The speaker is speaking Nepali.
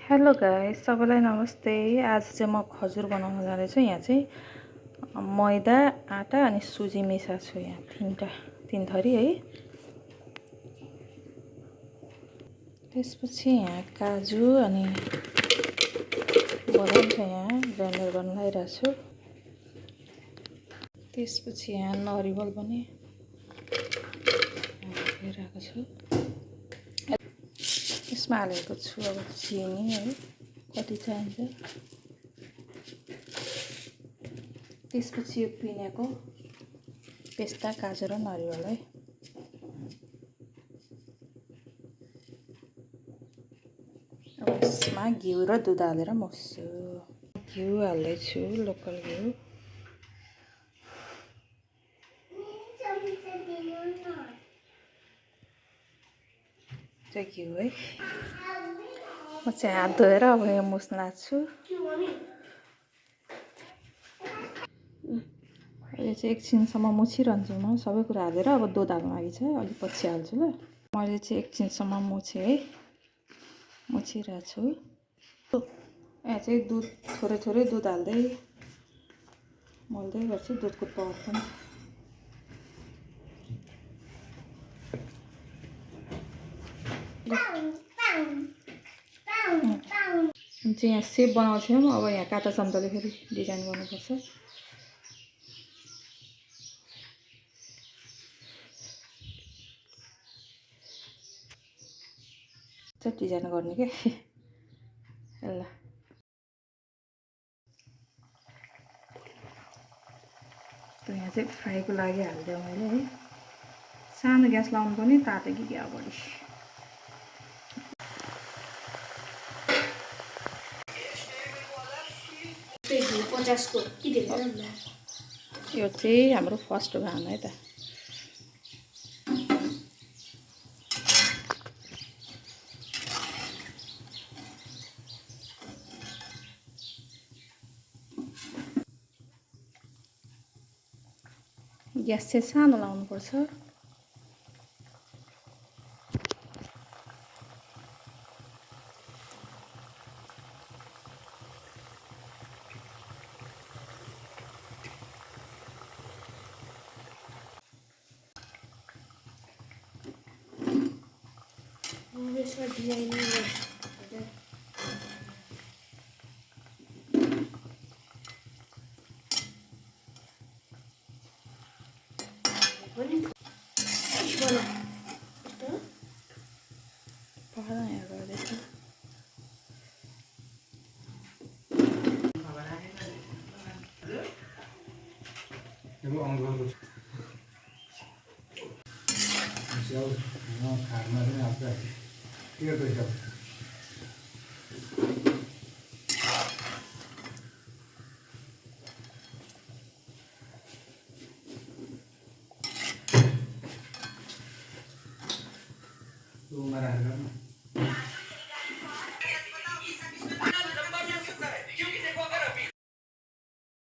हेलो गाइस, सबैलाई नमस्ते। आज चाहिँ म खजुर बनाउन जाँदैछु। यहाँ चाहिँ मैदा, आटा अनि सुजी मिसाएको छु। यहाँ तीन थरी है। त्यसपछि यहाँ काजु अनि बदाम चाहिँ यहाँ ग्राइन्डर गर्न लगाइरहेको छु। त्यसपछि यहाँ नरिवल पनि हालिरहेको छु। यसमा हालेको छु अब चिनी है, कति चाहिन्छ। त्यसपछि यो पिनेको पेस्ता, काजु र नरिवल है। अब यसमा घिउ र दुध हालेर मोस्छु। घिउ हाल्दैछु, लोकल घिउ। चाहिँ घिउ है। म चाहिँ हात धोएर अब यहाँ मुस्न लाग्छु। अहिले चाहिँ एकछिनसम्म मुछिरहन्छु म सबै कुरा हालेर। अब दुध हाल्नु लागि छ, अलिक पछि हाल्छु ल। मैले चाहिँ एकछिनसम्म मुछेँ है, मुछिरहेको छु। यहाँ चाहिँ दुध थोरै थोरै दुध हाल्दै मोल्दै गर्छु। दुधको पावर पनि चाहिँ यहाँ सेप बनाउँछौँ। अब यहाँ काँटा चम्चाले फेरि डिजाइन गर्नुपर्छ। डिजाइन गर्ने के ल। यहाँ चाहिँ फ्राईको लागि हालिदिएँ मैले है। सानो ग्यास लाउनु पनि तातो कि क्या बढी। यो चाहिँ हाम्रो फर्स्ट घाम है त। ग्यास चाहिँ सानो लाउनुपर्छ।